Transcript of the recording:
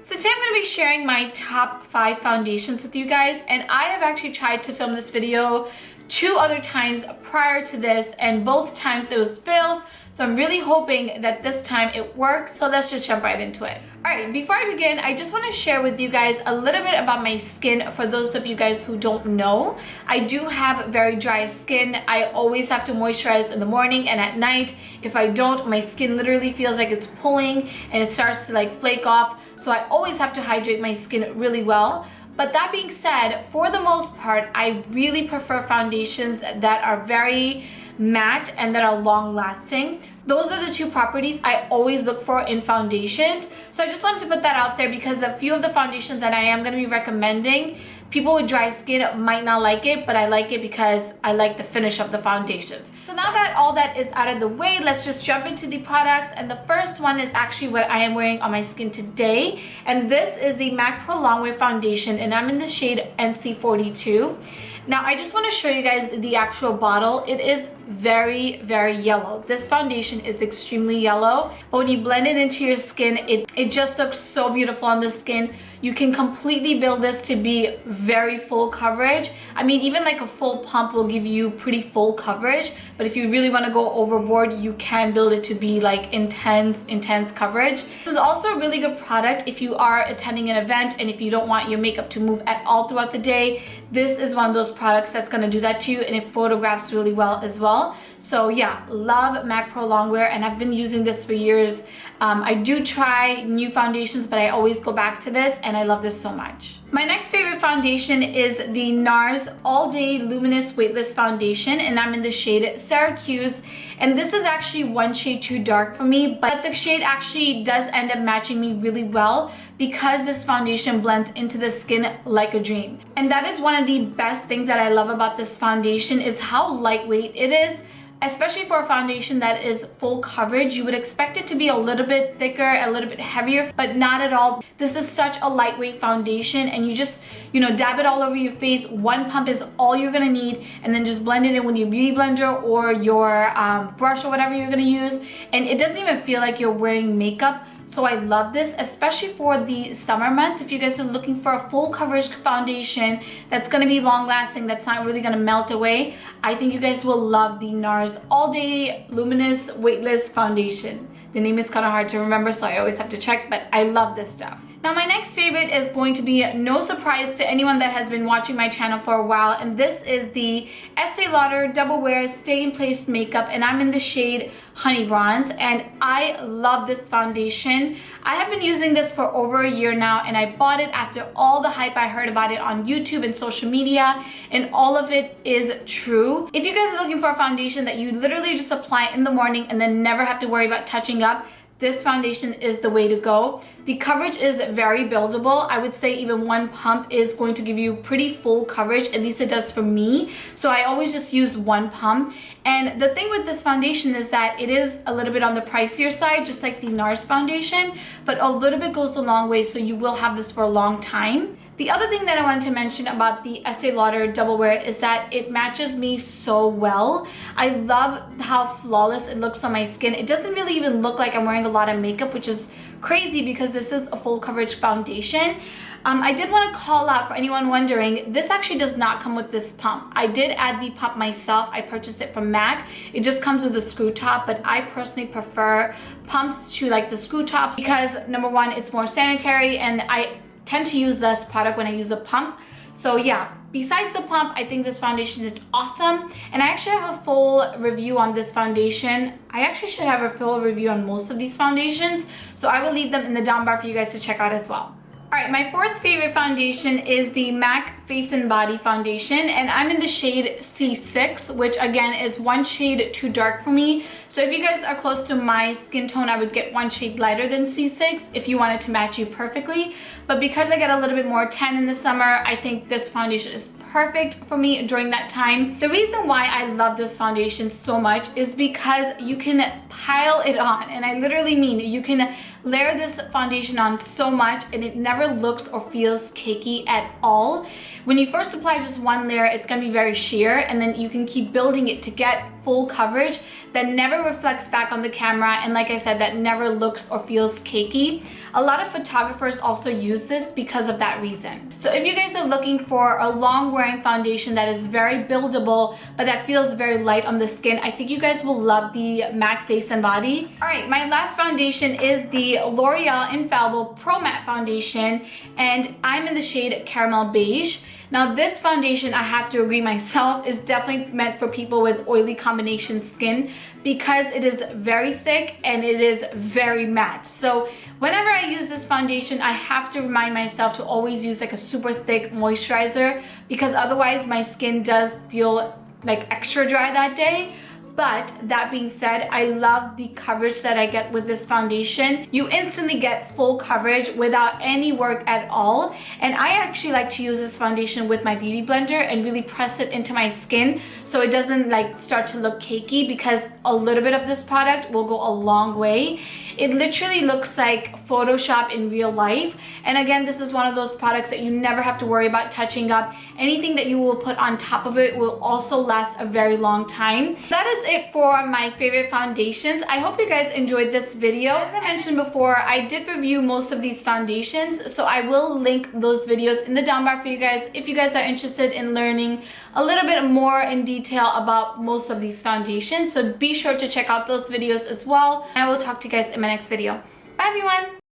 So today I'm going to be sharing my top 5 foundations with you guys, and I have actually tried to film this video 2 other times prior to this, and both times it was fails. So I'm really hoping that this time it works. So let's just jump right into it. Alright, before I begin, I just want to share with you guys a little bit about my skin for those of you guys who don't know. I do have very dry skin. I always have to moisturize in the morning and at night. If I don't, my skin literally feels like it's pulling and it starts to like flake off. So I always have to hydrate my skin really well. But that being said, for the most part, I really prefer foundations that are very matte and that are long lasting. Those are the 2 properties I always look for in foundations. So I just wanted to put that out there because a few of the foundations that I am going to be recommending, people with dry skin might not like it, but I like it because I like the finish of the foundations. So now that all that is out of the way, let's just jump into the products. And the first one is actually what I am wearing on my skin today. And this is the MAC Pro Longwear Foundation, and I'm in the shade NC42. Now I just want to show you guys the actual bottle. It is very yellow. This foundation is extremely yellow, but when you blend it into your skin, it just looks so beautiful on the skin. You can completely build this to be very full coverage. I mean, even like a full pump will give you pretty full coverage, but if you really want to go overboard, you can build it to be like intense coverage. This is also a really good product if you are attending an event and if you don't want your makeup to move at all throughout the day. This is one of those products that's going to do that to you, and it photographs really well as well. So yeah, love MAC Pro Longwear, and I've been using this for years. I do try new foundations, but I always go back to this, and I love this so much. My next favorite foundation is the NARS All Day Luminous Weightless Foundation, and I'm in the shade Syracuse. And this is actually one shade too dark for me, but the shade actually does end up matching me really well because this foundation blends into the skin like a dream. And that is one of the best things that I love about this foundation is how lightweight it is. Especially for a foundation that is full coverage, you would expect it to be a little bit thicker, a little bit heavier, but not at all. This is such a lightweight foundation, and you just, dab it all over your face. One pump is all you're gonna need, and then just blend it in with your beauty blender or your brush or whatever you're gonna use. And it doesn't even feel like you're wearing makeup. So I love this, especially for the summer months. If you guys are looking for a full coverage foundation that's going to be long lasting, that's not really going to melt away, I think you guys will love the NARS All Day Luminous Weightless Foundation. The name is kind of hard to remember, so I always have to check, but I love this stuff. Now my next favorite is going to be no surprise to anyone that has been watching my channel for a while, and this is the Estee Lauder Double Wear Stay in Place Makeup, and I'm in the shade Honey Bronze, and I love this foundation. I have been using this for over a year now, and I bought it after all the hype I heard about it on YouTube and social media, and all of it is true. If you guys are looking for a foundation that you literally just apply in the morning and then never have to worry about touching up, this foundation is the way to go. The coverage is very buildable. I would say even one pump is going to give you pretty full coverage, at least it does for me. So I always just use one pump. And the thing with this foundation is that it is a little bit on the pricier side, just like the NARS foundation, but a little bit goes a long way, so you will have this for a long time. The other thing that I wanted to mention about the Estee Lauder Double Wear is that it matches me so well. I love how flawless it looks on my skin. It doesn't really even look like I'm wearing a lot of makeup, which is crazy because this is a full coverage foundation. I did want to call out for anyone wondering, this actually does not come with this pump. I did add the pump myself. I purchased it from MAC. It just comes with a screw top, but I personally prefer pumps to like the screw top because number one, it's more sanitary, and I tend to use less product when I use a pump. So yeah, besides the pump, I think this foundation is awesome, and I actually have a full review on this foundation. I actually should have a full review on most of these foundations, so I will leave them in the down bar for you guys to check out as well. Alright, my fourth favorite foundation is the MAC Face and Body Foundation, and I'm in the shade C6, which again is one shade too dark for me. So if you guys are close to my skin tone, I would get one shade lighter than C6 if you wanted to match you perfectly. But because I get a little bit more tan in the summer, I think this foundation is perfect for me during that time. The reason why I love this foundation so much is because you can pile it on, and I literally mean you can layer this foundation on so much and it never looks or feels cakey at all. When you first apply just one layer, it's going to be very sheer, and then you can keep building it to get full coverage that never reflects back on the camera, and like I said, that never looks or feels cakey. A lot of photographers also use this because of that reason. So if you guys are looking for a long wearing foundation that is very buildable but that feels very light on the skin, I think you guys will love the MAC Face and Body. Alright, my last foundation is the L'Oreal Infallible Pro Matte Foundation, and I'm in the shade Caramel Beige. Now this foundation, I have to agree myself, is definitely meant for people with oily combination skin because it is very thick and it is very matte. So whenever I use this foundation, I have to remind myself to always use like a super thick moisturizer, because otherwise my skin does feel like extra dry that day. But that being said, I love the coverage that I get with this foundation. You instantly get full coverage without any work at all. And I actually like to use this foundation with my beauty blender and really press it into my skin so it doesn't like start to look cakey, because a little bit of this product will go a long way. It literally looks like Photoshop in real life. And again, this is one of those products that you never have to worry about touching up. Anything that you will put on top of it will also last a very long time. That is it for my favorite foundations. I hope you guys enjoyed this video. As I mentioned before, I did review most of these foundations, so I will link those videos in the down bar for you guys if you guys are interested in learning a little bit more in detail about most of these foundations. So be sure to check out those videos as well. I will talk to you guys in my next video. Bye everyone!